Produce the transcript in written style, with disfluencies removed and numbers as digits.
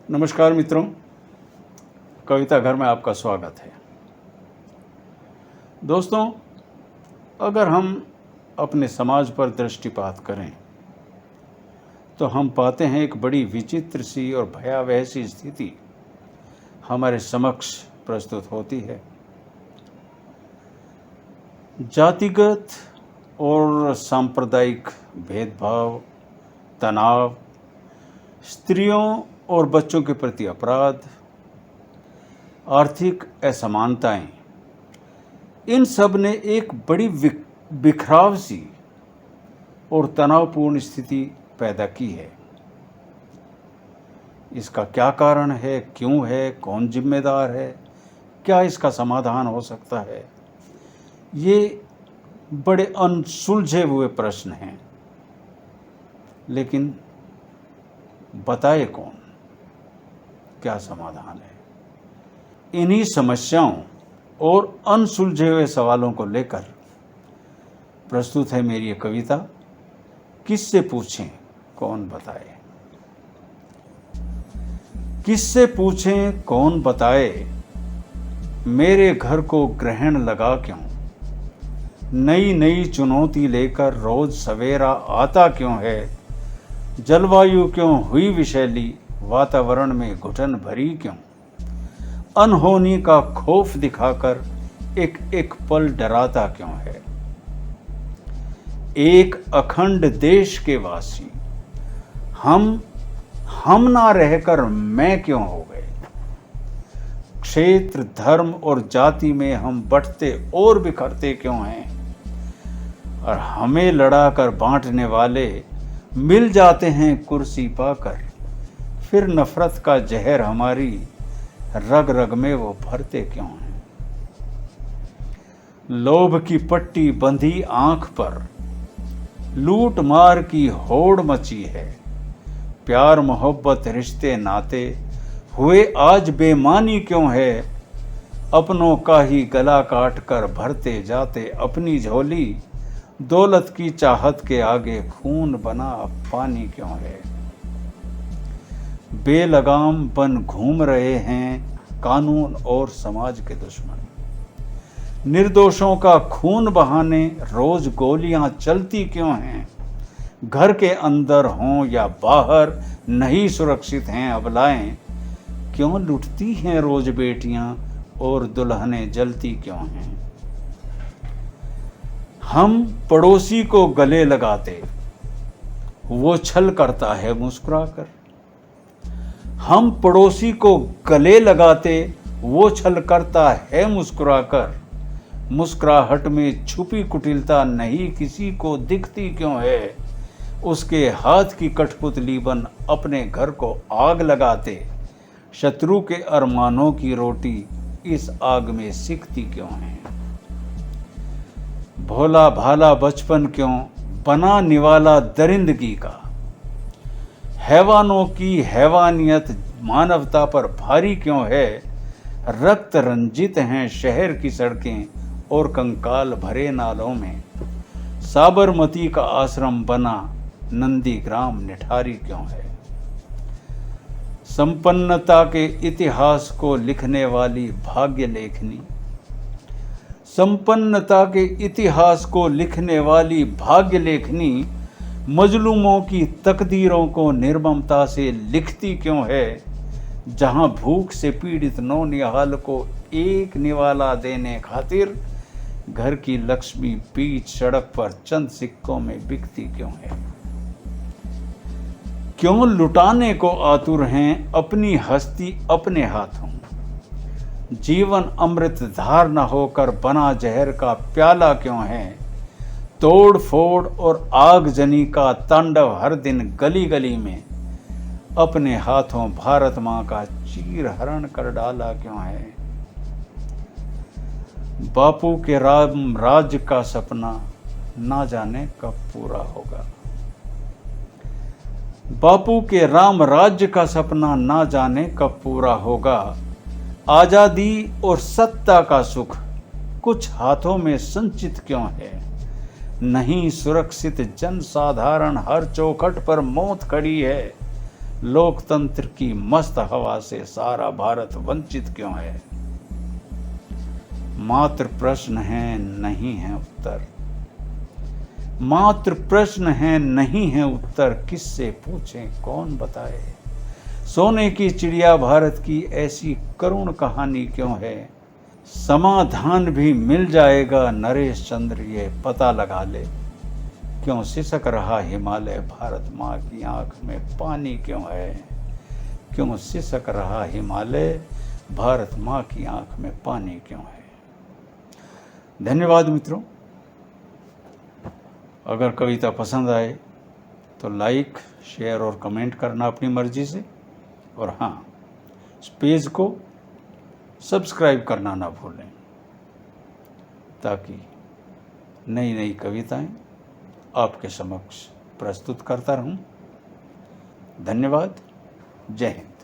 नमस्कार मित्रों, कविता घर में आपका स्वागत है। दोस्तों, अगर हम अपने समाज पर दृष्टिपात करें तो हम पाते हैं एक बड़ी विचित्र सी और भयावह सी स्थिति हमारे समक्ष प्रस्तुत होती है। जातिगत और सांप्रदायिक भेदभाव, तनाव, स्त्रियों और बच्चों के प्रति अपराध, आर्थिक असमानताएं, इन सब ने एक बड़ी बिखराव सी और तनावपूर्ण स्थिति पैदा की है। इसका क्या कारण है, क्यों है, कौन जिम्मेदार है, क्या इसका समाधान हो सकता है? ये बड़े अनसुलझे हुए प्रश्न हैं, लेकिन बताए कौन, क्या समाधान है? इन्हीं समस्याओं और अनसुलझे हुए सवालों को लेकर प्रस्तुत है मेरी ये कविता, किससे पूछें कौन बताए। किससे पूछें कौन बताए, मेरे घर को ग्रहण लगा क्यों, नई नई चुनौती लेकर रोज सवेरा आता क्यों है, जलवायु क्यों हुई विषैली, वातावरण में घुटन भरी क्यों, अनहोनी का खौफ दिखाकर एक एक पल डराता क्यों है। एक अखंड देश के वासी हम ना रहकर मैं क्यों हो गए। क्षेत्र, धर्म और जाति में हम बंटते और बिखरते क्यों हैं, और हमें लड़ाकर बांटने वाले मिल जाते हैं कुर्सी पाकर, फिर नफरत का जहर हमारी रग रग में वो भरते क्यों हैं। लोभ की पट्टी बंधी आंख पर लूट मार की होड़ मची है, प्यार मोहब्बत रिश्ते नाते हुए आज बेमानी क्यों है, अपनों का ही गला काट कर भरते जाते अपनी झोली, दौलत की चाहत के आगे खून बना पानी क्यों है। बेलगाम बन घूम रहे हैं कानून और समाज के दुश्मन, निर्दोषों का खून बहाने रोज गोलियां चलती क्यों हैं, घर के अंदर हों या बाहर नहीं सुरक्षित हैं अबलाएं, क्यों लुटती हैं रोज बेटियां और दुल्हनें जलती क्यों हैं। हम पड़ोसी को गले लगाते वो छल करता है मुस्कुराकर, हम पड़ोसी को गले लगाते वो छल करता है मुस्कुराकर, मुस्कुराहट में छुपी कुटिलता नहीं किसी को दिखती क्यों है, उसके हाथ की कठपुतली बन अपने घर को आग लगाते, शत्रु के अरमानों की रोटी इस आग में सिकती क्यों है। भोला भाला बचपन क्यों बना निवाला दरिंदगी का, हैवानों की हैवानियत मानवता पर भारी क्यों है, रक्त रंजित हैं शहर की सड़कें और कंकाल भरे नालों में, साबरमती का आश्रम बना नंदीग्राम निठारी क्यों है। संपन्नता के इतिहास को लिखने वाली भाग्य लेखनी, संपन्नता के इतिहास को लिखने वाली भाग्य लेखनी मजलूमों की तकदीरों को निर्ममता से लिखती क्यों है, जहां भूख से पीड़ित नौनिहाल को एक निवाला देने खातिर घर की लक्ष्मी बीच सड़क पर चंद सिक्कों में बिकती क्यों है। क्यों लुटाने को आतुर हैं अपनी हस्ती अपने हाथों, जीवन अमृत धार न होकर बना जहर का प्याला क्यों है, तोड़ फोड़ और आगजनी का तांडव हर दिन गली गली में, अपने हाथों भारत मां का चीर हरण कर डाला क्यों है। बापू के राम राज्य का सपना ना जाने कब पूरा होगा, बापू के राम राज्य का सपना ना जाने कब पूरा होगा, आजादी और सत्ता का सुख कुछ हाथों में संचित क्यों है, नहीं सुरक्षित जन साधारण हर चौखट पर मौत खड़ी है, लोकतंत्र की मस्त हवा से सारा भारत वंचित क्यों है? मात्र प्रश्न है, नहीं है उत्तर। मात्र प्रश्न है, नहीं है उत्तर। किससे पूछें, कौन बताए? सोने की चिड़िया भारत की ऐसी करुण कहानी क्यों है? समाधान भी मिल जाएगा नरेश चंद्र, ये पता लगा ले। क्यों सिसक रहा हिमालय, भारत माँ की आंख में पानी क्यों है? क्यों सिसक रहा हिमालय, भारत माँ की आंख में पानी क्यों है? धन्यवाद मित्रों। अगर कविता पसंद आए तो लाइक, शेयर और कमेंट करना अपनी मर्जी से। और हाँ, इस पेज को सब्सक्राइब करना ना भूलें, ताकि नई नई कविताएं आपके समक्ष प्रस्तुत करता रहूं। धन्यवाद। जय हिंद।